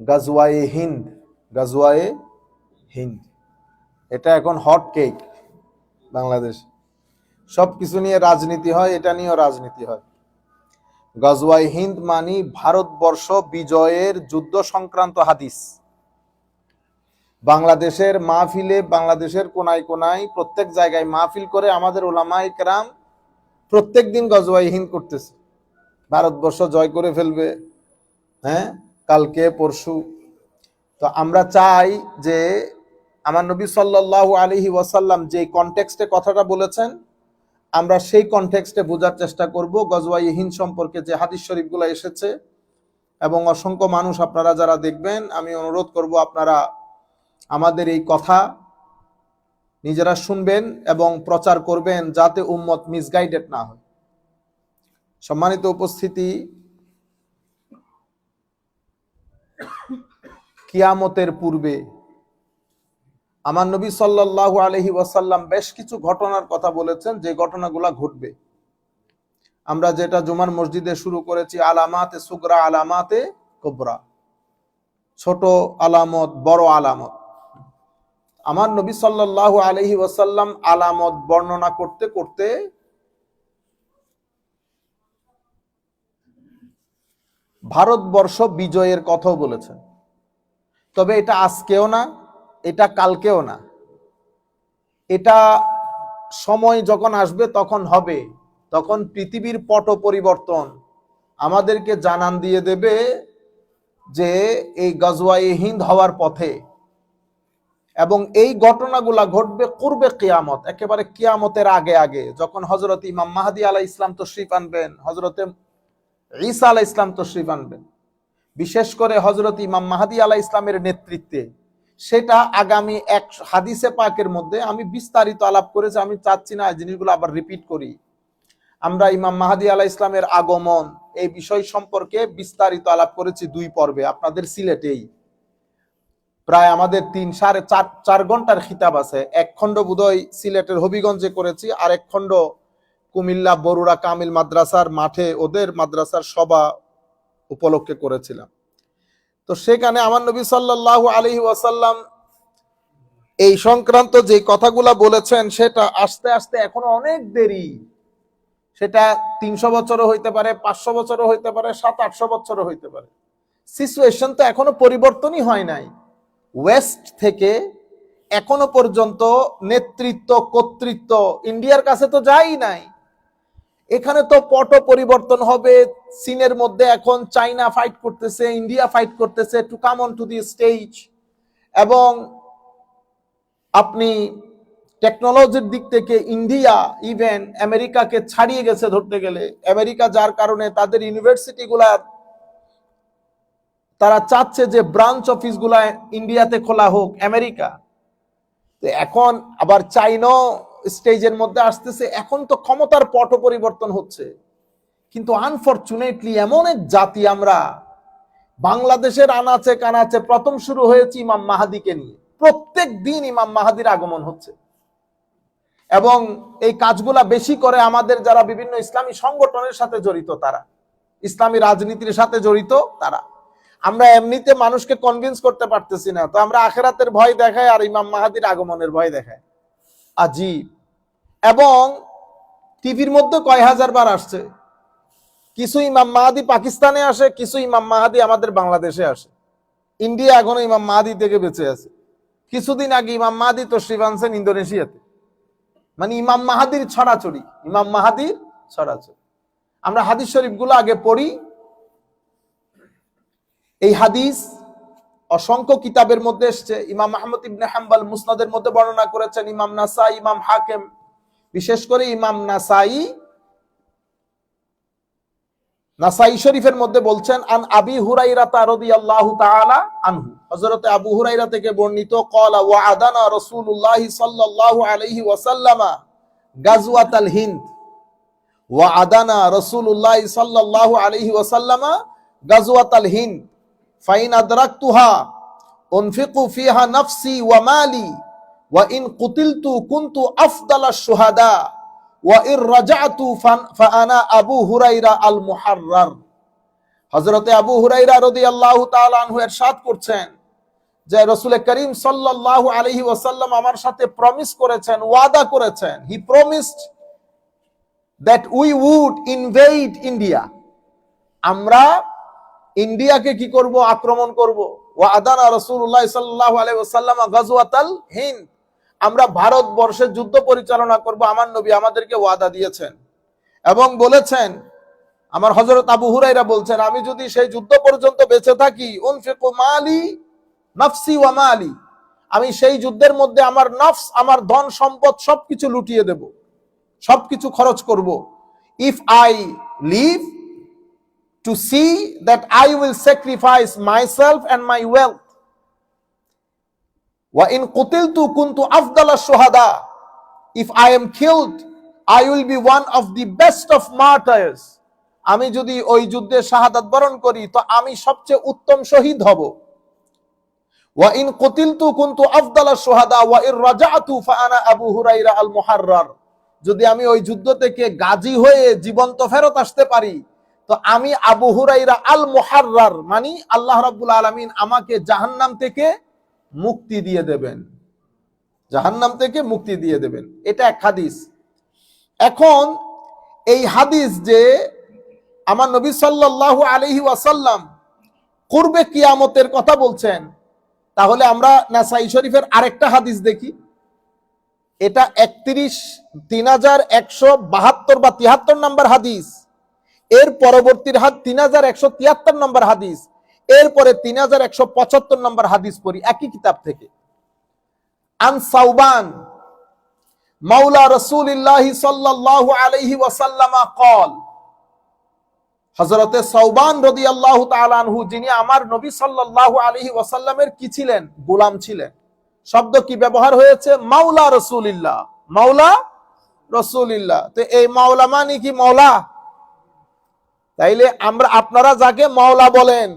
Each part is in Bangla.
গাজওয়ায়ে হিন্দ। গাজওয়ায়ে হিন্দ এটা এখন হট কেক বাংলাদেশ। সবকিছু নিয়ে রাজনীতি হয়, এটা নিয়েও রাজনীতি হয়। গাজওয়ায়ে হিন্দ মানি ভারতবর্ষ বিজয়ের যুদ্ধ সংক্রান্ত হাদিস। বাংলাদেশের মাহফিলে, বাংলাদেশের কোনায় কোনায় প্রত্যেক জায়গায় মাহফিল করে আমাদের উলামায়ে কেরাম প্রত্যেক দিন গাজওয়ায়ে হিন্দ করতেছে। ভারতবর্ষ জয় করে ফেলবে, হ্যাঁ, কালকে পরশু। তো আমরা চাই যে আমার নবী সাল্লাল্লাহু আলাইহি ওয়াসাল্লাম যে কনটেক্সটে কথাটা বলেছেন, আমরা সেই কনটেক্সটে বোঝার চেষ্টা করব। গজওয়ায়ে হিন্দ সম্পর্কে যে হাদিস শরীফগুলো এসেছে এবং অসংখ্য মানুষ আপনারা যারা দেখবেন, আমি অনুরোধ করব আপনারা আমাদের এই কথা নিজেরা শুনবেন এবং প্রচার করবেন, যাতে উম্মত মিসগাইডেড না হয়। সম্মানিত উপস্থিতি, কিয়ামতের পূর্বে আমার নবী সাল্লাল্লাহু আলাইহি ওয়াসাল্লাম বেশ কিছু ঘটনার কথা বলেছেন, যে ঘটনাগুলা ঘটবে। আমরা যেটা জুমার মসজিদে শুরু করেছি, আলামাতে সুগরা আলামাতে কুবরা, ছোট আলামত বড় আলামত। আমার নবী সাল্লাল্লাহু আলাইহি ওয়াসাল্লাম আলামত বর্ণনা করতে করতে ভারতবর্ষ বিজয়ের কথাও বলেছেন। তবে এটা আজকেও না, এটা কালকেও না, এটা সময় যখন আসবে তখন হবে। তখন পৃথিবীর পট পরিবর্তন আমাদেরকে জানান দিয়ে দেবে যে এই গজওয়ায়ে হিন্দ হওয়ার পথে, এবং এই ঘটনাগুলা ঘটবে পূর্বে কিয়ামত, একেবারে কিয়ামতের আগে আগে, যখন হযরত ইমাম মাহদী আলাইহিস সালাম তশরিফ আনবেন, হযরতে ঈসা আলাইহিস সালাম তশরিফ আনবেন। বিশেষ করে হযরত ইমাম মাহদী আলাইহিস সালামের নেতৃত্বে, সেটা আগামী এক হাদিসে পাকের মধ্যে আমি বিস্তারিত আলাপ করেছি। আমি চাচ্ছি না এই জিনিসগুলো আবার রিপিট করি। আমরা ইমাম মাহদী আলাইহিস সালামের আগমন এই বিষয় সম্পর্কে বিস্তারিত আলাপ করেছি 2 পর্বে আপনাদের সিলেটেই। প্রায় আমাদের 3-4 ঘন্টার খিতাব আছে। এক খণ্ড বোধহয় সিলেটের হবিগঞ্জে করেছি, আর এক খণ্ড কুমিল্লা বরুড়া কামিল মাদ্রাসার মাঠে ওদের মাদ্রাসার সভা উপলক্ষে করেছিলাম। তো সেখানে আমার নবী সাল্লাল্লাহু আলাইহি ওয়াসাল্লাম এই সংক্রান্ত যে কথাগুলা বলেছেন, সেটা আস্তে আস্তে এখনো অনেক দেরি। সেটা 300 বছরও হইতে পারে, 500 বছরও হইতে পারে, 700-800 বছরও হইতে পারে। সিচুয়েশন তো এখনো পরিবর্তনই হয় নাই। ওয়েস্ট থেকে এখনো পর্যন্ত নেতৃত্ব কর্তৃত্ব ইন্ডিয়ার কাছে তো যাই নাই। এখানে তো পট পরিবর্তন হবে। চীনের মধ্যে এখন চাইনা ফাইট করতেছে, ইন্ডিয়া ফাইট করতেছে to come on to the stage. এবং আপনি টেকনোলজির দিক থেকে ইন্ডিয়া ইভেন আমেরিকাকে ছাড়িয়ে গেছে ধরতে গেলে। আমেরিকা যার কারণে তাদের ইউনিভার্সিটি গুলা তারা চাচ্ছে যে ব্রাঞ্চ অফিস গুলা ইন্ডিয়াতে খোলা হোক, আমেরিকা। তো এখন আবার চাইনা স্টেজের মধ্যে আসতেছে। এখন তো ক্ষমতার পট পরিবর্তন হচ্ছে। কিন্তু আনফরচুনেটলি এমন এক জাতি আমরা, বাংলাদেশের আনাচে কানাচে প্রথম শুরু হয়েছে ইমাম মাহাদিকে নিয়ে। প্রত্যেক দিন ইমাম মাহাদির আগমন হচ্ছে, এবং এই কাজগুলা বেশি করে আমাদের যারা বিভিন্ন ইসলামী সংগঠনের সাথে জড়িত, তারা ইসলামী রাজনীতির সাথে জড়িত তারা। আমরা এমনিতে মানুষকে কনভিন্স করতে পারতেছি না, তো আমরা আখিরাতের ভয় দেখাই আর ইমাম মাহাদির আগমনের ভয় দেখাই। আজীব। এবং টিভির মধ্যে কয় হাজার বার আসছে। কিছু ইমাম মাহাদি পাকিস্তানে আসে, কিছু ইমাম মাহাদি আমাদের বাংলাদেশে আসে। ইন্ডিয়া এখনো ইমাম মাহাদি থেকে বেঁচে আছে। কিছুদিন আগে ইমাম মাহাদি তশরিফ আনছেন ইন্দোনেশিয়াতে। মানে ইমাম মাহাদির ছড়াছড়ি, ইমাম মাহাদির ছড়াছড়ি। আমরা হাদিস শরীফগুলো আগে পড়ি। এই হাদিস অসংখ্য কিতাবের মধ্যে এসছে। ইমাম আহমদ ইবনে হাম্বল মুসনাদের মধ্যে বর্ণনা করেছেন, ইমাম নাসাই, ইমাম হাকিম, বিশেষ করে ইমাম নাসাই শরীফের মধ্যে বলছেন, আন আবি হুরাইরা রাদিয়াল্লাহু তাআলা আনহু, হযরত আবু হুরাইরা থেকে বর্ণিত, ক্বালা ওয়া আদানা রাসূলুল্লাহ সাল্লাল্লাহু আলাইহি ওয়াসাল্লামা গাজওয়াতাল হিন্দ, ওয়া আদানা রাসূলুল্লাহ সাল্লাল্লাহু আলাইহি ওয়াসাল্লামা গাজওয়াতাল হিন্দ, ফাইন আদরাকতুহা উনফিকু ফিহা নাফসি ওয়া মালি, ওয়া ইন কুতিলতু কুনতু আফদালাশ শুহাদা, ওয়া ইর রাজাতু ফাআনা আবু হুরাইরা আল মুহাররার। হযরতে আবু হুরায়রা রাদিয়াল্লাহু তাআলা আনহু ইরশাদ করছেন যে রাসূল করিম সাল্লাল্লাহু আলাইহি ওয়াসাল্লাম আমার সাথে প্রমিস করেছেন, ওয়াদা করেছেন, he promised that we would invade India, আমরা ইন্ডিয়াকে কি করব, আক্রমণ করব। ওয়া আদানা রাসূলুল্লাহ সাল্লাল্লাহু আলাইহি ওয়াসাল্লাম গাজওয়াতাল হিন্দ, আমরা ভারতবর্ষে যুদ্ধ পরিচালনা করব, আমার নবী আমাদেরকে ওয়াদা দিয়েছেন এবং বলেছেন। আমার হযরত আবু হুরায়রা বলছেন, আমি যদি সেই যুদ্ধ পর্যন্ত বেঁচে থাকি, উনফিকু মালি নাফসি ওয়া মালি, আমি সেই যুদ্ধের মধ্যে আমার নফস, আমার ধন সম্পদ সবকিছু লুটিয়ে দেব, সবকিছু খরচ করব। If I live to see that I will sacrifice myself and my wealth. Wa in qutiltu kuntu afdala shuhada, if I am killed I will be one of the best of martyrs, আমি যদি ওই যুদ্ধে শাহাদাত বরণ করি তো আমি সবচেয়ে উত্তম শহীদ হব। ওয়া ইন কুতিলতু কুনতু আফদালা শুহাদা ওয়া ইন রাজাতু ফাআনা আবু হুরায়রা আল মুহাররার, যদি আমি ওই যুদ্ধ থেকে গাজী হয়ে জীবন্ত ফেরত আসতে পারি তো আমি আবু হুরায়রা আল মুহাররার, মানে আল্লাহ রাব্বুল আলামিন আমাকে জাহান্নাম থেকে মুক্তি দিয়ে দেবেন, জাহান্নাম থেকে মুক্তি দিয়ে দেবেন। এটা এক হাদিস। এখন এই হাদিস যে আমার নবী সাল্লাল্লাহু আলাইহি ওয়াসাল্লাম কুরবে কিয়ামতের কথা বলছেন, তাহলে আমরা নাসাই শরীফের আরেকটা হাদিস দেখি। এটা 3172 বা 73 নম্বর হাদিস, এর পরবর্তীর 3173 নম্বর হাদিস, এরপরে 3175 নম্বর হাদিস পড়ি একই কিতাব থেকে। আন সাউবান মাওলা রাসূলুল্লাহ সাল্লাল্লাহু আলাইহি ওয়াসাল্লাম قال, হযরতে সাউবান রাদিয়াল্লাহু তাআলা আনহু, যিনি আমার নবী সাল্লাল্লাহু আলাইহি ওয়াসাল্লামের কি ছিলেন, গোলাম ছিলেন। শব্দ কি ব্যবহার হয়েছে, মাওলা রাসূলুল্লাহ, মাওলা রাসূলুল্লাহ। তো এই মাওলা মানে কি মাওলা? তাইলে আপনারা যাকে মাওলা বলেন,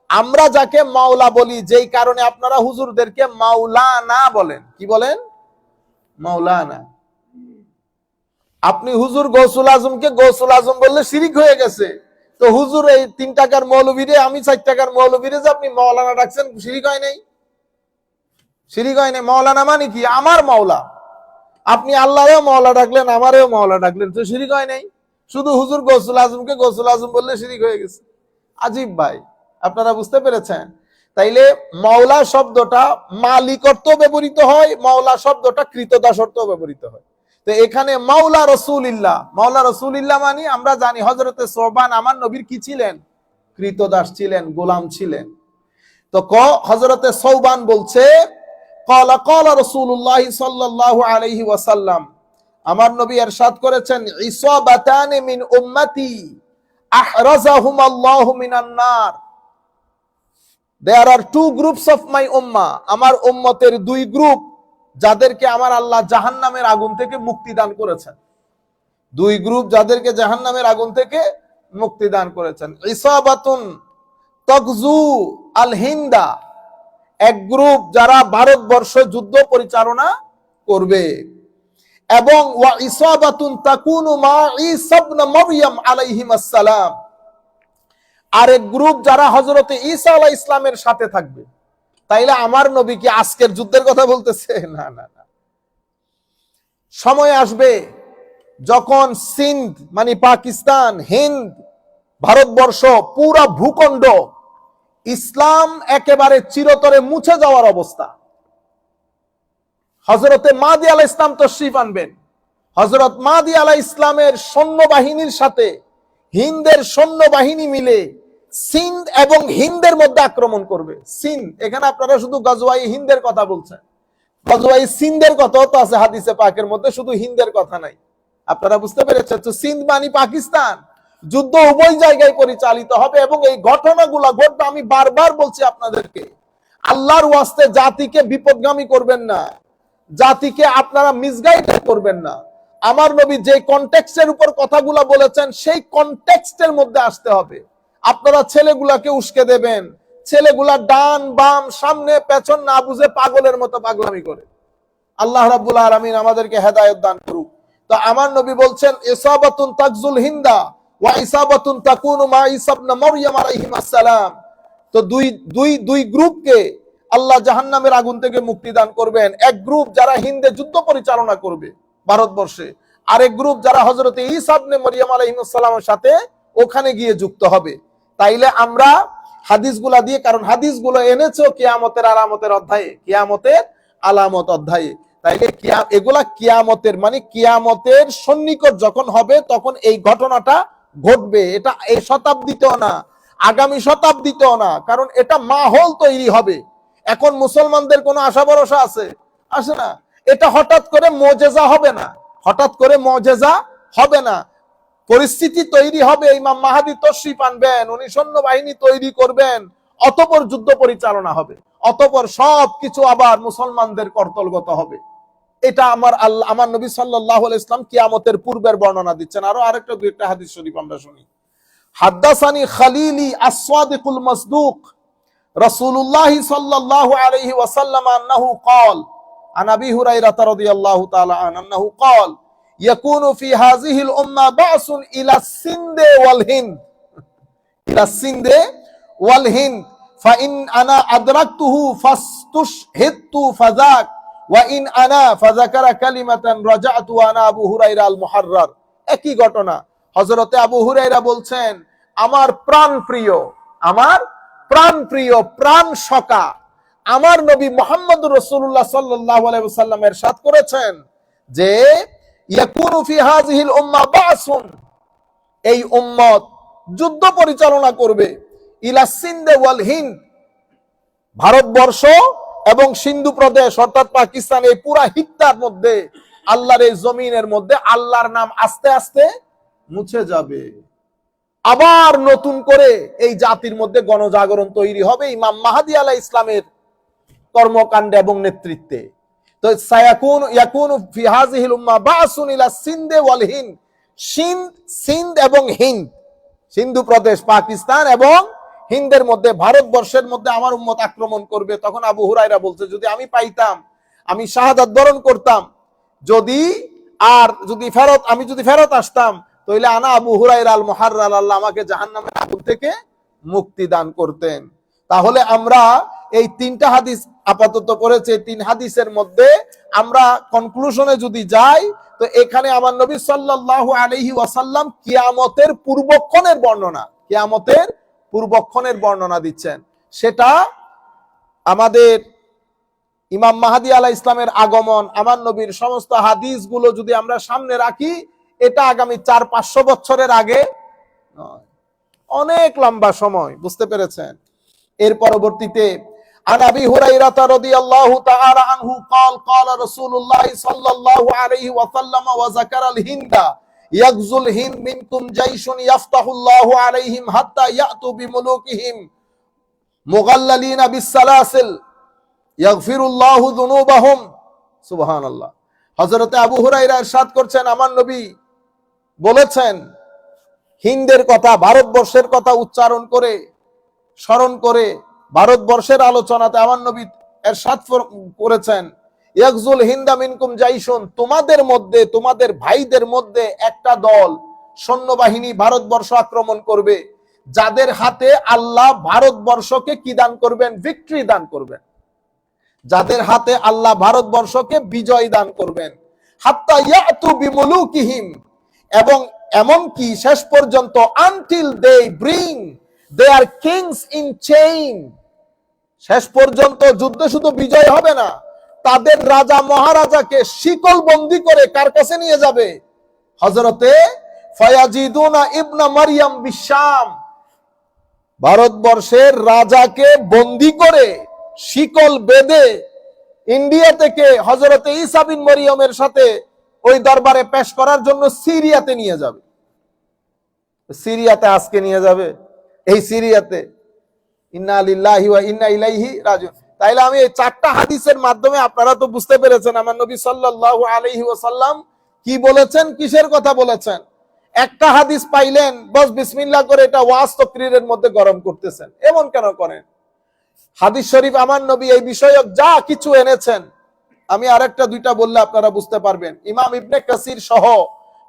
আমরা যাকে মাওলা বলি, যেই কারণে আপনারা হুজুরদেরকে মাওলানা বলেন। কি বলেন? মাওলানা। আপনি হুজুর গৌসুল আজমকে গৌসুল আজম বললে শিরিক হয়ে গেছে। তো হুজুর এই 3 টাকার মৌলবীরে, আমি 4 টাকার মৌলবীরে যে আপনি মাওলানা ডাকছেন, শিরিক হয় নাই? শিরিক হয় নাই। মাওলানা মানে কি? আমার মাওলা। আপনি আল্লাহরেও মাওলা ডাকলেন, আমারেও মাওলা ডাকলেন, তো শিরিক হয় নাই? শুধু হুজুর গৌসুল আজমকে গৌসুল আজম বললে শিরিক হয়ে গেছে। আজীব ভাই, আপনারা বুঝতে পেরেছেন? তাইলে মাওলা শব্দটা মালিকত্ব ব্যবহৃত হয়, মাওলা শব্দটা কৃতদাসত্ব ব্যবহৃত হয়। তো এখানে মাওলা রাসূলুল্লাহ, মাওলা রাসূলুল্লাহ মানে আমরা জানি হযরতে সাওবান আমার নবীর কি ছিলেন, কৃতদাস ছিলেন, গোলাম ছিলেন। তো হযরতে সাওবান বলছে, ক্বালা ক্বালা রাসূলুল্লাহ সাল্লাল্লাহু আলাইহি ওয়াসাল্লাম, আমার নবী ইরশাদ করেছেন, ইসাবাতান মিন উম্মতি আহরাজাহুম আল্লাহু মিনান নার, there are 2 groups of my ummah, আমার উম্মতের 2 গ্রুপ যাদেরকে আমার আল্লাহ জাহান্নামের আগুন থেকে মুক্তি দান করেছেন। 2 গ্রুপ যাদেরকে জাহান্নামের আগুন থেকে মুক্তি দান করেছেন। ইসাবাতুন তাগজু আল হিন্দা, এক গ্রুপ যারা ভারতবর্ষ যুদ্ধ পরিচালনা করবে, এবং ওয়া ইসাবাতুন তাকুনু মা ঈসা ইবনে মারইয়াম আলাইহিস সালাম, আরেক গ্রুপ যারা হযরতে ঈসা আলাইহিস সালামের সাথে থাকবে। তাইলে আমার নবী কি আজকের যুদ্ধের কথা বলতেছে? না না না। সময় আসবে যখন সিন্ধ মানে পাকিস্তান, হিন্দ, ভারতবর্ষ, পুরা ভূখণ্ড ইসলাম একেবারে চিরতরে মুছে যাওয়ার অবস্থা। হযরতে মাহদী আলাইহিস সালাম তশরীফ আনবেন। হযরত মাহদী আলাইহিস সালামের সৈন্যবাহিনীর সাথে হিন্দের সৈন্যবাহিনী মিলে সিন্ধ এবং হিন্দের মধ্যে আক্রমণ করবে। সিন্ধ, এখানে আপনারা শুধু গজওয়াই হিন্দের কথা বলছেন, গজওয়াই সিন্ধের কথাও তো আছে হাদিসে পাকের মধ্যে, শুধু হিন্দের কথা নাই। আপনারা বুঝতে পেরেছেন? তো সিন্ধ মানে পাকিস্তান, যুদ্ধ উভয় জায়গায় পরিচালিত হবে এবং এই ঘটনাগুলো ঘটবে। আমি বারবার বলছি আপনাদেরকে, আল্লাহর ওয়াস্তে জাতিকে বিপদগামী করবেন না, জাতিকে আপনারা মিসগাইড করবেন না। আমার নবী যে কনটেক্সটের উপর কথাগুলো বলেছেন সেই কনটেক্সটের মধ্যে আসতে হবে। আপনারা ছেলেগুলাকে উস্কে দেবেন, ছেলেগুলা ডান বাম সামনে পেছন না বুঝে পাগলের মতো পাগলামি করে। আল্লাহ রাব্বুল আলামিন আমাদেরকে হেদায়েত দান করুক। তো আমার নবী বলছেন, ইসাবাতুন তাকজুল হিন্দা ওয়া ইসাবাতুন তাকুনু মা ঈসা ইবনে মারইয়াম আলাইহিস সালাম। তো দুই গ্রুপকে আল্লাহ জাহান্নামের আগুন থেকে মুক্তি দান করবেন। এক গ্রুপ যারা হিন্দে যুদ্ধ পরিচালনা করবে ভারতবর্ষে, আরেক গ্রুপ যারা হযরত ঈসা ইবনে মারইয়াম আলাইহিস সালামের সাথে ওখানে গিয়ে যুক্ত হবে। তাইলে আমরা হাদিসগুলা দিয়ে, কারণ হাদিসগুলো এনেছো কিয়ামতের আলামতের অধ্যায়ে, কিয়ামতের আলামত অধ্যায়ে। তাইলে এগুলা কিয়ামতের মানে কিয়ামতের সন্নিকট যখন হবে তখন এই ঘটনাটা ঘটবে। এটা এই শতাব্দীতেও না, আগামী শতাব্দীতেও না, কারণ এটা মাহল তৈরি হবে। এখন মুসলমানদের কোনো আশা ভরসা আছে? আসে না। এটা হঠাৎ করে মুজিজা হবে না, হঠাৎ করে মুজিজা হবে না। পরিস্থিতি তৈরি হবে, ইমাম মাহদী তশরিফ আনবেন, উনি সৈন্যবাহিনী তৈরি করবেন, অতঃপর যুদ্ধ পরিচালনা হবে, অতঃপর সবকিছু আবার মুসলমানদের কর্তলগত হবে। এটা আমার নবী সাল্লাল্লাহু আলাইহি ওয়াসাল্লাম কিয়ামতের পূর্বের বর্ণনা দিচ্ছেন। আরো আরেকটা দুই একটা হাদিস শরীফ আমরা শুনি। হাদ্দাসানি খালিলি আস-সাদিকুল মাসদুক রাসূলুল্লাহ সাল্লাল্লাহু আলাইহি ওয়াসাল্লাম আন্নাহু ক্বাল আন আবি হুরায়রা রাদিয়াল্লাহু তাআলা আনহু ক্বাল ইয়াকুনু ফি হাযিহিল উম্মাহ বা'সুন ইলা সিন্দে ওয়াল হিন্দ, ইলা সিন্দে ওয়াল হিন্দ ফা ইন আনা আদরাকতুহু ফাস্তুশহিদতু ফাযাক ওয়া ইন আনা ফাযাকারা কালিমাতান রাজা'তু আনা আবু হুরায়রা আল মুহাররার। একই ঘটনা। হযরতে আবু হুরায়রা বলছেন, আমার প্রাণ প্রিয়, আমার প্রাণ প্রিয়, প্রাণ সকা আমার নবী মুহাম্মদুর রাসূলুল্লাহ সাল্লাল্লাহু আলাইহি ওয়াসাল্লাম ইরশাদ করেছেন যে ইয়াকুনু ফি হাযিহিল উম্মাহ বা'সুন, এই উম্মত যুদ্ধ পরিচালনা করবে, ইলা সিন্ধে ওয়াল হিন্দ, ভারতবর্ষ এবং সিন্ধু প্রদেশ অর্থাৎ পাকিস্তান, এই পুরা হিত্তার মধ্যে, আল্লাহর এই জমিনের মধ্যে আল্লাহর নাম আস্তে আস্তে মুছে যাবে। আবার নতুন করে এই জাতির মধ্যে গণজাগরণ তৈরি হবে ইমাম মাহদী আলাইহিস ইসলামের কর্মকাণ্ডে এবং নেতৃত্বে। তো ইয়াকুনু ফি হাযিহিল উম্মাহ বা'সুন ইলা সিন্ধে ওয়াল হিন্দ, সিন্ধ এবং হিন্দ, সিন্ধু প্রদেশ পাকিস্তান এবং হিন্দের মধ্যে, ভারতবর্ষের মধ্যে আমার উম্মত আক্রমণ করবে। তখন আবু হুরায়রা বলছে, যদি আমি পাইতাম, আমি শাহাদাত বরণ করতাম, আমি যদি ফেরত আসতাম, তাহলে আনা আবু হুরায়রা আল মুহাররার, আল্লাহ আমাকে জাহান্নামের আগুন থেকে মুক্তি দান করতেন। তাহলে আমরা এই তিনটা হাদিস আপাতত করেছে, তিন হাদিসের মধ্যে আমরা কনক্লুশনে যদি যাই, তো এখানে আমার নবী সাল্লাল্লাহু আলাইহি ওয়াসাল্লাম কিয়ামতের পূর্বক্ষণের বর্ণনা, কিয়ামতের পূর্বক্ষণের বর্ণনা দিচ্ছেন। সেটা আমাদের ইমাম মাহদী আলাইহিস ইসলামের আগমন, আমার নবীর সমস্ত হাদিসগুলো যদি আমরা সামনে রাখি, এটা আগামী 400-500 বছরের আগে নয়, অনেক লম্বা সময়, বুঝতে পেরেছেন। এর পরবর্তীতে আন আবি হুরায়রা রাদিয়াল্লাহু তাআলা আনহু قال قال رسول الله صلى الله عليه وسلم وذكر الهند يغزو الهند منكم جيش يفتح الله عليهم حتى يأتوا بملوكهم مغللين بالسلاسل يغفر الله ذنوبهم। সুবহানাল্লাহ। হযরত আবু হুরায়রা ইরশাদ করছেন, আমার নবী বলেছেন, হিন্দের কথা, ভারতবর্ষের কথা উচ্চারণ করে, স্মরণ করে ভারতবর্ষের আলোচনাতে আমার নবী ইরশাদ করেছেন, ইয়াকজুল হিন্দা মিনকুম জাইশুন, তোমাদের মধ্যে, তোমাদের ভাইদের মধ্যে একটা দল সৈন্যবাহিনী ভারতবর্ষ আক্রমণ করবে, যাদের হাতে আল্লাহ ভারতবর্ষকে কি দান করবেন? ভিক্টরি দান করবেন। যাদের হাতে আল্লাহ ভারতবর্ষকে বিজয় দান করবেন। হাত্তা ইয়াতু বিমুলুকিহিম, এবং এমনকি শেষ পর্যন্ত, until they bring their kings in chain, শেষ পর্যন্ত যুদ্ধে শুধু বিজয় হবে না, তাদের রাজা মহারাজাকে শিকল বন্দী করে কার কাছে নিয়ে যাবে? হযরতে ফায়াজিদুনা ইবনা মারইয়াম বিশাম, ভারতবর্ষের রাজাকে বন্দী করে শিকল বেঁধে ইন্ডিয়া থেকে হযরতে ঈসা বিন মরিয়মের সাথে ওই দরবারে পেশ করার জন্য সিরিয়াতে নিয়ে যাবে। সিরিয়াতে আজকে নিয়ে যাবে, এই সিরিয়াতে। ইন্না লিল্লাহি ওয়া ইন্না ইলাইহি রাজিউন। তাইলে আমি এই চারটা হাদিসের মাধ্যমে, আপনারা তো বুঝতে পেরেছেন আমার নবী সাল্লাল্লাহু আলাইহি ওয়াসাল্লাম কি বলেছেন, কিসের কথা বলেছেন। একটা হাদিস পাইলেন, বস বিসমিল্লাহ করে এটা ওয়াজ তাকরীরের মধ্যে গরম করতেছেন, এমন কেন করেন? হাদিস শরীফ আমার নবী এই বিষয়ক যা কিছু এনেছেন, আমি আরেকটা দুইটা বললে আপনারা বুঝতে পারবেন। ইমাম ইবনে কাসির সহ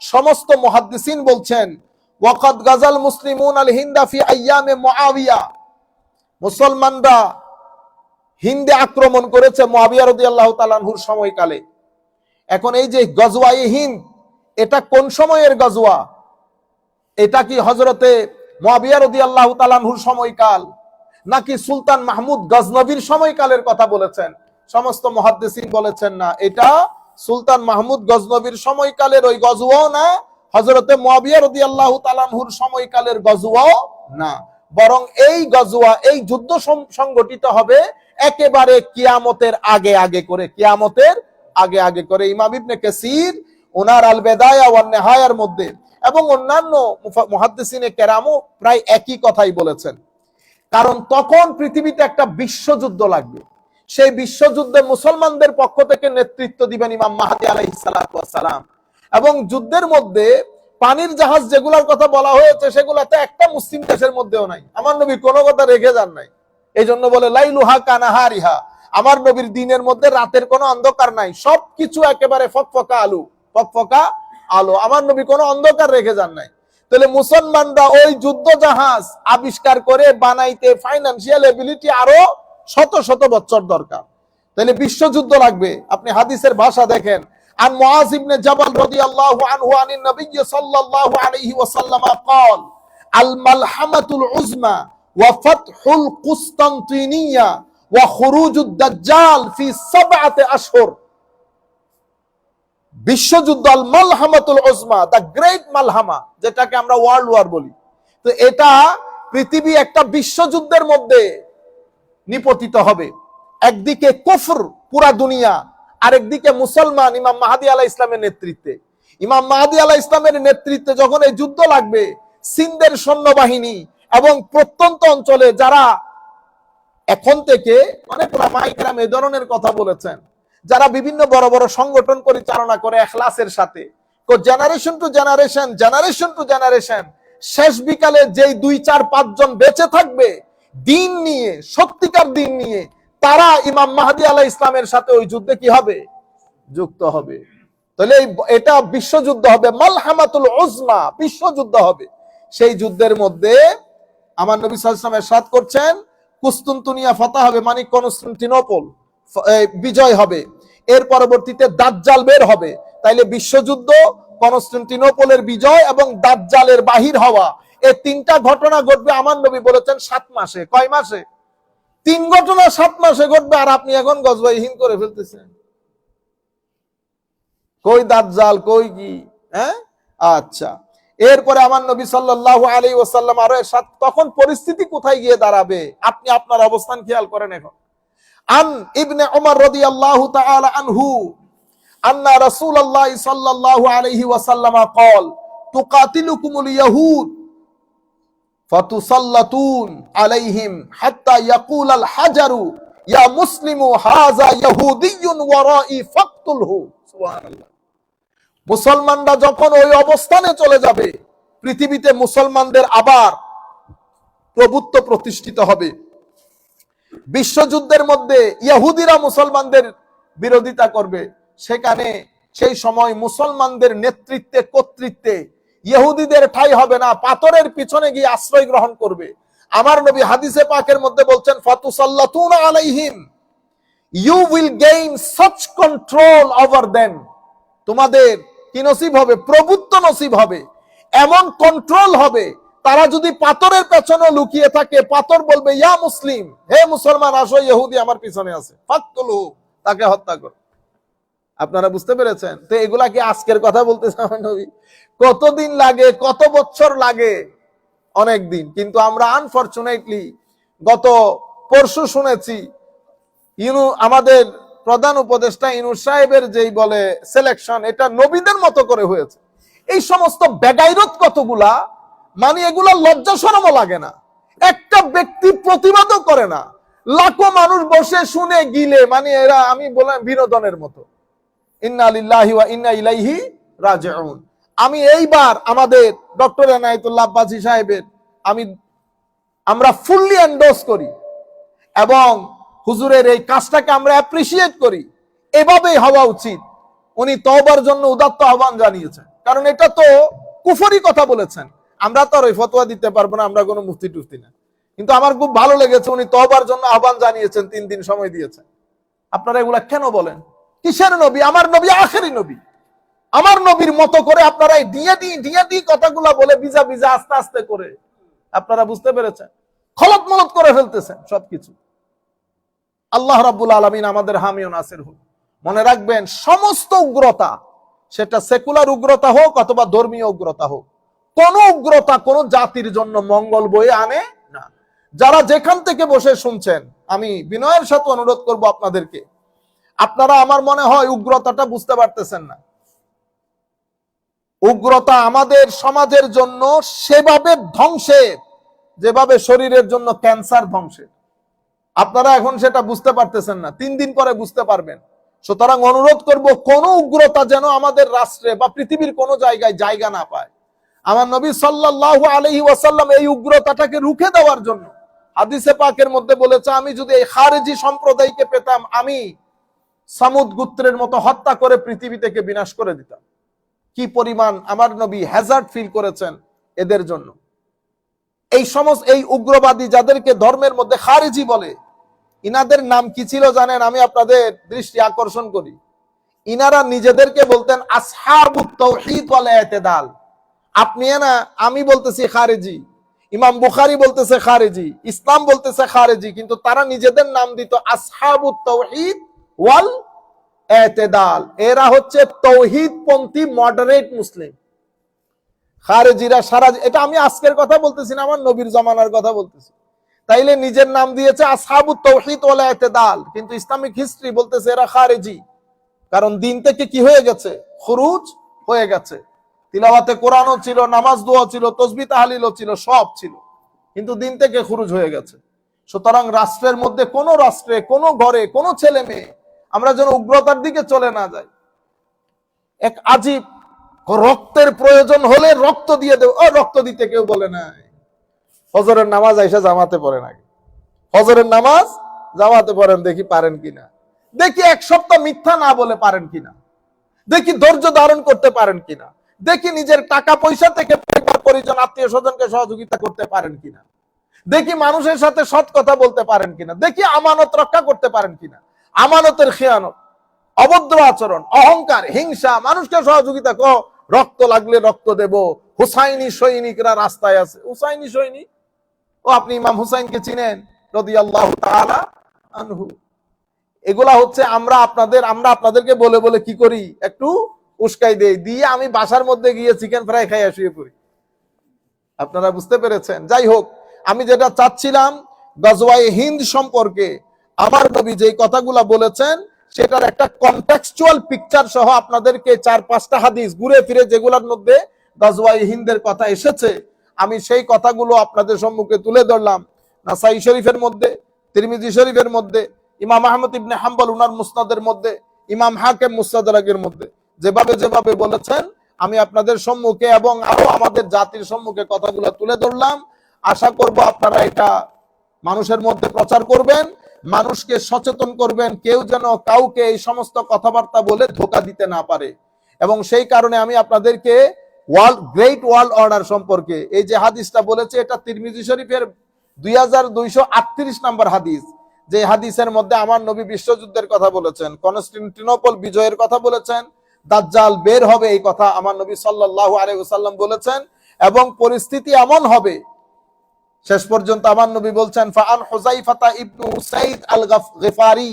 সমস্ত মুহাদ্দিসিন বলছেন, ওয়াকাদ গাজাল মুসলিমুন আল হিন্দা ফি আইয়ামে মুআবিয়া, মুসলমানরা হিন্দে আক্রমণ করেছে মুআবিয়া রাদিয়াল্লাহু তাআলা আনহুর সময়কালে। এখন এই যে গজওয়ায়ে হিন্দ, এটা কোন সময়ের গজওয়া? এটা কি হযরতে মুআবিয়া রাদিয়াল্লাহু তাআলা আনহুর সময়কাল, নাকি সুলতান মাহমুদ গজনবীর সময়কালের কথা বলেছেন? সমস্ত মুহাদ্দিসিন বলেছেন না, এটা সুলতান মাহমুদ গজনবীর সময়কালের ওই গজওয়াও না, হযরতে মুআবিয়া রাদিয়াল্লাহু তাআলা আনহুর সময়কালের গজওয়াও না, বরং এই গজওয়া, এই যুদ্ধ সংগঠিত হবে একেবারে কিয়ামতের আগে আগে করে, কিয়ামতের আগে আগে করে। ইমাম ইবনে কাসির ওনার আল বিদায়া ওয়ান নিহায়ার মধ্যে এবং অন্যান্য মুহাদ্দিসিনে কেরামও প্রায় একই কথাই বলেছেন। কারণ তখন পৃথিবীতে একটা বিশ্বযুদ্ধ লাগবে, সেই বিশ্বযুদ্ধে মুসলমানদের পক্ষ থেকে নেতৃত্ব দিবেন ইমাম মাহদী আলাইহিস সালাতু ওয়াস সালাম। এবং যুদ্ধের মধ্যে পানির জাহাজ যেগুলোর কথা বলা হয়েছে সেগুলাতে একটা মুসলিম দেশের মধ্যেও নাই। আমার নবী কোনো কথা রেখে যান নাই। এই জন্য বলে লাইলুহা কানাহারিহা, আমার নবীর দিনের মধ্যে রাতের কোনো অন্ধকার নাই, সবকিছু একেবারে ফকফকা আলো, ফকফকা আলো। আমার নবী কোনো অন্ধকার রেখে যান নাই। তাহলে মুসলমানরা ওই যুদ্ধ জাহাজ আবিষ্কার করে বানাইতে ফাইন্যান্সিয়াল এবিলিটি আরো শত শত বছর দরকার। তাহলে বিশ্বযুদ্ধ লাগবে। আপনি হাদিসের ভাষা দেখেন, আন মুআজ ইবনে জাবাল রাদিয়াল্লাহু আনহু আনিন নবী সাল্লাল্লাহু আলাইহি ওয়াসাল্লাম قال আল মালহামাতুল উজমা ওয়া ফাতহুল কুসতানতিনিয়া ওয়া খুরুজুদ দাজ্জাল ফি 7 আশহুর। বিশ্বযুদ্ধ আল মালহামাতুল উজমা, দ্য গ্রেট মালহামা, যেটাকে আমরা ওয়ার্ল্ড ওয়ার বলি। তো এটা পৃথিবী একটা বিশ্বযুদ্ধের মধ্যে নিপতিত হবে। একদিকে কুফর পুরা দুনিয়া, আরেকদিকে মুসলমান ইমাম মাহদী আলাইহিস ইসলামের নেতৃত্বে। ইমাম মাহদী আলাইহিস ইসলামের নেতৃত্বে যখন এই যুদ্ধ লাগবে, সিন্ধের সৈন্যবাহিনী এবং প্রত্যন্ত অঞ্চলে যারা এখন থেকে অনেক উলামায়ে কেরাম এই ধরনের কথা বলেছেন, যারা বিভিন্ন বড় বড় সংগঠন পরিচালনা করে ইখলাসের সাথে, generation to generation, generation to generation, শেষ বিকালে যেই 2, 4, 5 জন বেঁচে থাকবে দিন নিয়ে, সত্যিকার দিন নিয়ে, তারা ইমাম মাহদী আলাইহিস ইসলামের সাথে ওই যুদ্ধে কি হবে? যুক্ত হবে। তাহলে এটা বিশ্বযুদ্ধ হবে, মালহামাতুল উজমা, বিশ্বযুদ্ধ হবে। সেই যুদ্ধের মধ্যে আমার নবী সাল্লাল্লাহু আলাইহি ওয়াসাল্লাম ইরশাদ করছেন, কুস্তুনতুনিয়া ফাতা হবে, মানে কনস্টান্টিনোপল বিজয় হবে। এর পরবর্তীতে দাজ্জাল বের হবে। তাইলে বিশ্বযুদ্ধ, কনস্টান্টিনোপলের বিজয় এবং দাজ্জালের বাহির হওয়া, এই তিনটা ঘটনা ঘটবে আমার নবী বলেছেন 7 মাসে। কয় মাসে? 3 ঘটনা 7 মাসে ঘটবে। আর আপনি এখন গজওয়াইহীন করে ফেলতেছেন, কই দাজ্জাল, কই কি? হ্যাঁ, আচ্ছা। এরপরে আমার নবী সাল্লাল্লাহু আলাইহি ওয়াসাল্লাম আরো তখন পরিস্থিতি কোথায় গিয়ে দাঁড়াবে আপনি আপনার অবস্থান খেয়াল করেন। এখন আন ইবনে উমর রাদিয়াল্লাহু তাআলা আনহু আন্না রাসূলুল্লাহ সাল্লাল্লাহু আলাইহি ওয়াসাল্লাম قال তুকাতিলুকুমুল ইয়াহুদ ফাতুসাল্লাতুন আলাইহিম হাত্তা ইয়াকুলাল হাজারু ইয়া মুসলিমু হাযা ইয়াহুদিয়্যুন ওয়ারাই ফাকতুলহু। সুবহানাল্লাহ। মুসলমানরা যখন ওই অবস্থানে চলে যাবে, পৃথিবীতে মুসলমানদের আবার প্রভুত্ব প্রতিষ্ঠিত হবে। বিশ্বযুদ্ধের মধ্যে ইহুদিরা মুসলমানদের বিরোধিতা করবে, সেখানে সেই সময় মুসলমানদের নেতৃত্বে, কর্তৃত্বে ইহুদিদের ঠাঁই হবে না, পাথরের পিছনে গিয়ে আশ্রয় গ্রহণ করবে। আমার নবী হাদিসে পাকের মধ্যে বলছেন, ফাতুসাল্লাতুনা আলাইহিম, you will gain such control over them. তোমাদের কি নসিব হবে? প্রভুত্ব নসিব হবে, এমন কন্ট্রোল হবে, তারা যদি পাথরের পেছনে লুকিয়ে থাকে, পাথর বলবে ইয়া মুসলিম, হে মুসলমান আসো, ইহুদি আমার পিছনে আছে, ফাকতুলহু, তাকে হত্যা করো। আপনারা বুঝতে পেরেছেন? তো এগুলা কি আজকের কথা বলতেছে আমার নবী? কতদিন লাগে, কত বছর লাগে? অনেক দিন। কিন্তু আমরা আনফরচুনেটলি গত পরশু শুনেছি আমাদের প্রধান উপদেষ্টা ইউনূস সাহেবের যেই বলে সিলেকশন, এটা নবীদের মতো করে হয়েছে। এই সমস্ত বেগাইরত কতগুলা, মানে এগুলা লজ্জা শরমও লাগে না। একটা ব্যক্তি প্রতিবাদও করে না, লাখো মানুষ বসে শুনে গিলে, মানে এরা আমি বললাম বিনোদনের মতো। ইন্না লিল্লাহি ওয়া ইন্না ইলাইহি রাজিউন। আমি এইবার আমাদের ডক্টর এনায়েতুল্লাহ আব্বাসী সাহেবের আমরা ফুললি এন্ডোর্স করি এবং হুজুরের এই কাজটাকে আমরা অ্যাপ্রিসিয়েট করি। এভাবেই হওয়া উচিত। উনি তওবার জন্য উদাত্ত আহ্বান জানিয়েছেন, কারণ এটা তো কুফরি কথা বলেছেন। আমরা তো আর ওই ফতোয়া দিতে পারবো না, আমরা কোনো মুফতি টুফতি না। কিন্তু আমার খুব ভালো লেগেছে, উনি তওবার জন্য আহ্বান জানিয়েছেন, 3 দিন সময় দিয়েছেন। আপনারা এগুলা কেন বলেন? কিসের নবী? আমার নবী আখেরি নবী। আমার নবীর মতো করে আপনারা এই ডিএডি কথাগুলা বলে ভিজা ভিজা আস্তে আস্তে করে, আপনারা বুঝতে পেরেছেন, খলত মলত করে ফেলতেছেন সবকিছু। আল্লাহ রাব্বুল আলামিন আমাদের হামি ও নাসির হোক। মনে রাখবেন, সমস্ত উগ্রতা, সেটা সেকুলার উগ্রতা হোক অথবা ধর্মীয় উগ্রতা হোক, কোন উগ্রতা কোন জাতির জন্য মঙ্গল বয়ে আনে না। যারা যেখান থেকে বসে শুনছেন, আমি বিনয়ের সাথে অনুরোধ করব আপনাদেরকে, আপনারা আমার মনে হয় উগ্রতাটা বুঝতে পারতেছেন না। উগ্রতা আমাদের সমাজের জন্য সেভাবে ধ্বংসের, যেভাবে শরীরের জন্য ক্যান্সার ধ্বংসের। আপনারা এখন সেটা বুঝতে পারতেছেন না, 3 দিন পরে বুঝতে পারবেন। সুতরাং অনুরোধ করব, কোন উগ্রতা যেন আমাদের রাষ্ট্রে বা পৃথিবীর কোন জায়গায় জায়গা না পায়। আমার নবী সাল্লাল্লাহু আলাইহি ওয়াসাল্লাম এই উগ্রতাটাকে রুখে দেওয়ার জন্য হাদিসে পাকের মধ্যে বলেছে, আমি যদি এই খারেজি সম্প্রদায়কে পেতাম, আমি সামুদ গোত্রের মতো হত্যা করে পৃথিবী থেকে বিনাশ করে দিতাম। কি পরিমাণ আমার নবী হ্যাজার্ড ফিল করেছেন এদের জন্য। এই সমস্ত এই উগ্রবাদী যাদেরকে ধর্মের মধ্যে খারেজি বলে, ইনাদের নাম কি ছিল জানেন? আমি আপনাদের দৃষ্টি আকর্ষণ করি। ইনারা নিজেদেরকে বলতেন আসহাবুত তাওহীদ ওয়াল ইতিদাল। আপনি না, আমি বলতেছি খারেজি, ইমাম বুখারী বলতেছে খারেজি, ইসলাম বলতেছে খারেজি, কিন্তু তারা নিজেদের নাম দিত আসহাবুত তাওহীদ ওয়াল ইতিদাল। এরা হচ্ছে তৌহিদপন্থী মডারেট মুসলিম। খারেজিরা সারা, এটা আমি আজকের কথা বলতেছি না, আমার নবীর জামানার কথা বলতেছি। তাইলে নিজের নাম দিয়েছে আসহাবুত তাওহীদ ওয়াল ইতিদাল, কিন্তু ইসলামিক হিস্ট্রি বলতেছে এরা খারেজি। কারণ দিন থেকে কি হয়ে গেছে? খুরুজ হয়ে গেছে। তিলাওয়াতে কোরআনও ছিল, নামাজ দোয়া ছিল, তাসবিহ তাহলিলও ছিল, সব ছিল, কিন্তু দিন থেকে খুরুজ হয়ে গেছে। সুতরাং রাষ্ট্রের মধ্যে, কোন রাষ্ট্রে, কোন ঘরে, কোন ছেলে মেয়ে আমরা যেন উগ্রতার দিকে চলে না যাই। এক আজীব, রক্তের প্রয়োজন হলে রক্ত দিয়ে দেব, রক্ত দিতে কেউ বলে না। ফজরের নামাজ আইসা জামাতে পড়েন, আগে ফজরের নামাজ জামাতে পড়েন, দেখি পারেন কিনা, দেখি 1 সপ্তাহ মিথ্যা না বলে পারেন কিনা, দেখি ধৈর্য ধারণ করতে পারেন কিনা, দেখি নিজের টাকা পয়সা থেকে পরিবার পরিজন আত্মীয় স্বজনকে সহযোগিতা করতে পারেন কিনা, দেখি মানুষের সাথে সৎ কথা বলতে পারেন কিনা, দেখি আমানত রক্ষা করতে পারেন কিনা। আমানতের খেয়ানত, অভদ্র আচরণ, অহংকার, হিংসা, মানুষকে সহযোগিতা, রক্ত লাগলে রক্ত দেব, হুসাইনি সৈনিকরা রাস্তায় আছে। হুসাইনি সৈনিক? ও আপনি ইমাম হুসাইনকে চিনেন রাদিয়াল্লাহু তাআলা আনহু। এগুলা হচ্ছে আমরা আপনাদেরকে বলে বলে কি করি, একটু উস্কাই দেই, দিয়ে আমি বাসার মধ্যে গিয়ে চিকেন ফ্রাই খাইয়া শুয়ে পড়ি। আপনারা বুঝতে পেরেছেন? যাই হোক, আমি যেটা চাচ্ছিলাম, গজওয়ায়ে হিন্দ সম্পর্কে আমার নবী যে কথাগুলা বলেছেন, সেটার একটা কনটেক্সচুয়াল পিকচার সহ আপনাদেরকে 4-5টা হাদিস ঘুরে ফিরে যেগুলোর মধ্যে গজওয়ায়ে হিন্দের কথা এসেছে, আমি সেই কথাগুলো আপনাদের সম্মুখে তুলে ধরলাম। নাসাই শরীফের মধ্যে, তিরমিজি শরীফের মধ্যে, ইমাম আহমদ ইবনে হাম্বল উনার মুসনাদের মধ্যে, ইমাম হাকিম মুস্তাদরাকের মধ্যে যেভাবে যেভাবে বলেছেন, আমি আপনাদের সম্মুখে এবং আরো আমাদের জাতির সম্মুখে কথাগুলো তুলে ধরলাম। আশা করব আপনারা এটা মানুষের মধ্যে প্রচার করবেন, মানুষকে সচেতন করবেন, কেউ যেন কাউকে এই সমস্ত কথাবার্তা বলে ধোঁকা দিতে না পারে। এবং সেই কারণে আমি আপনাদেরকে গ্রেট ওয়ার্ল্ড অর্ডার সম্পর্কে এই যে হাদিসটা বলেছে, এটা তিরমিজি শরীফের 2238 নম্বর হাদিস, যে হাদিসের মধ্যে আমার নবী বিশ্বযুদ্ধের কথা বলেছেন, কনস্টান্টিনোপল বিজয়ের কথা বলেছেন, দাজ্জাল বের হবে এই কথা আমার নবী সাল্লাল্লাহু আলাইহি ওয়াসাল্লাম বলেছেন, এবং পরিস্থিতি এমন হবে, শেষ পর্যন্ত আমার নবী বলছেন, ফাআন হুযাইফাতা ইবনু উসাইদ আল গফারি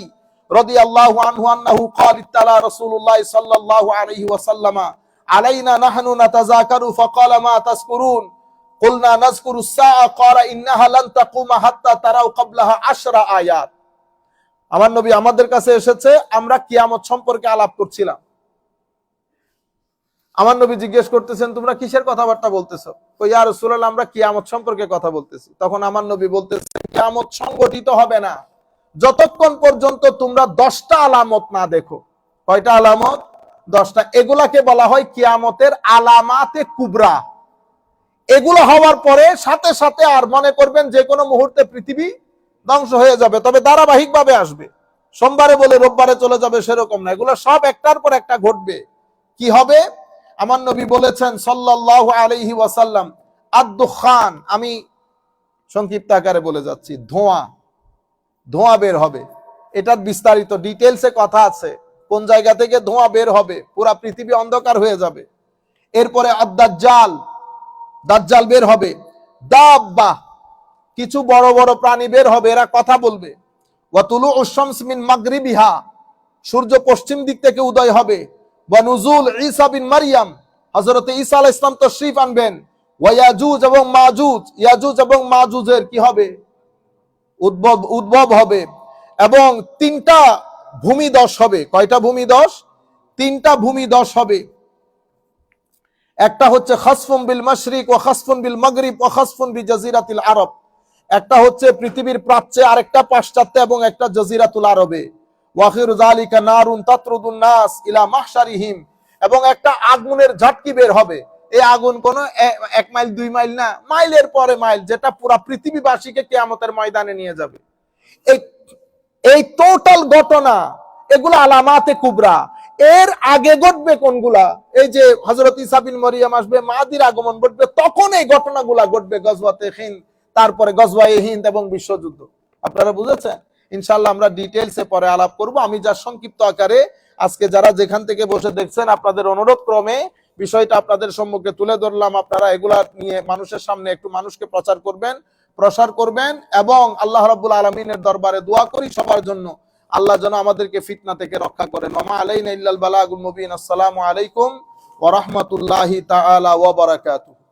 রাদিয়াল্লাহু আনহু আন্নাহু ক্বাল ইত্তালা রাসূলুল্লাহ সাল্লাল্লাহু আলাইহি ওয়াসাল্লাম আলাইনা নাহনু নাতাযাকারু ফাকালা মা তাযকুরুন কুলনা নাযকুরু আস-সাআ ক্বালা ইন্নাহা লান তাকুমা হাত্তা তারাউ ক্বাবলাহা 10 আয়াত। আমার নবী আমাদের কাছে এসেছে, আমরা কিয়ামত সম্পর্কে আলাপ করছিলাম। আমার নবী জিজ্ঞেস করতেছেন, তোমরা কিসের কথাবার্তা বলতেছো? কই ইয়া রাসূলুল্লাহ, আমরা কিয়ামত সম্পর্কে কথা বলতেছি। তখন আমার নবী বলতেছেন, কিয়ামত সংগঠিত হবে না যতক্ষণ পর্যন্ত তোমরা 10টা আলামত না দেখো। কয়টা আলামত? 10টা। এগুলাকে বলা হয় কিয়ামতের আলামাতে কুবরা। এগুলো হওয়ার পরে সাথে সাথে আর মনে করবেন যে কোনো মুহূর্তে পৃথিবী ধ্বংস হয়ে যাবে, তবে ধারাবাহিক ভাবে আসবে। সোমবারে বলে রোববারে চলে যাবে সেরকম না, এগুলো সব একটার পর একটা ঘটবে। কি হবে? আমার নবী বলেছেন সাল্লাল্লাহু আলাইহি ওয়াসাল্লাম, আদ-দুখান, আমি সংক্ষিপ্ত আকারে বলে যাচ্ছি, ধোঁয়া বের হবে। এটার বিস্তারিত ডিটেলসে কথা আছে, কোন জায়গা থেকে ধোঁয়া বের হবে, পুরা পৃথিবী অন্ধকার হয়ে যাবে। এরপরে দাজ্জাল বের হবে। দাব্বা, কিছু বড় বড় প্রাণী বের হবে, এরা কথা বলবে। ওয়া তুলুউশ শামস মিন মাগরিবিহা, সূর্য পশ্চিম দিক থেকে উদয় হবে। ওয়া নুজুল ঈসা বিন মারইয়াম, হযরত ঈসা আলাইহিস সালাম তাশরীফ আনবেন। ওয়া ইয়াজুজ এবং মাজুজ, ইয়াজুজ এবং মাজুজের কি হবে, উদ্ভব হবে। এবং 3টা ভূমিধস হবে। কয়টা ভূমিধস? 3টা ভূমিধস হবে। একটা হচ্ছে খাসফুন বিল মাশরিক ওয়া খাসফুন বিল মাগরিব ওয়া খাসফুন বিজাজিরাতিল আরব, একটা হচ্ছে পৃথিবীর প্রাচ্যে, আরেকটা পাশ্চাত্যে, এবং একটা জাজিরাতুল আরবে। ওয়াখিরু যালিকা নারুন তাতরুদুন নাস ইলা মাহশারিহিম, এবং একটা আগুনের ঝাটকি বের হবে। এই আগুন কোন 1 মাইল 2 মাইল না, মাইলের পরে মাইল, যেটা পুরা পৃথিবীবাসীকে কিয়ামতের ময়দানে নিয়ে যাবে। এই টোটাল ঘটনা, এগুলো আলামাতে কুবরা। এর আগে ঘটবে কোনগুলা? এই যে হযরত ঈসা বিন মারইয়াম আসবে, মাহদির আগমন ঘটবে, তখন এই ঘটনাগুলা ঘটবে, গজওয়াতে হিন্দ, তারপরে গজওয়ায়ে হিন্দ এবং বিশ্বযুদ্ধ। আপনারা বুঝেছেন? ইনশাআল্লাহ আমরা ডিটেইলসে পরে আলাপ করব। আমি যা সংক্ষিপ্ত আকারে আজকে যারা যেখান থেকে বসে দেখছেন, আপনাদের অনুরোধ ক্রমে বিষয়টা আপনাদের সম্মুখে তুলে ধরলাম। আপনারা এগুলা নিয়ে মানুষের সামনে একটু মানুষকে প্রসার করবেন, এবং আল্লাহ রাব্বুল আলামিনের দরবারে দোয়া করি সবার জন্য, আল্লাহ যেন আমাদেরকে ফিতনা থেকে রক্ষা করেন। ওয়া আলাইনা ইল্লাল বালাগুল মুবিন। আসসালামু আলাইকুম ওয়া রাহমাতুল্লাহি তাআলা ওয়া বারাকাতুহু।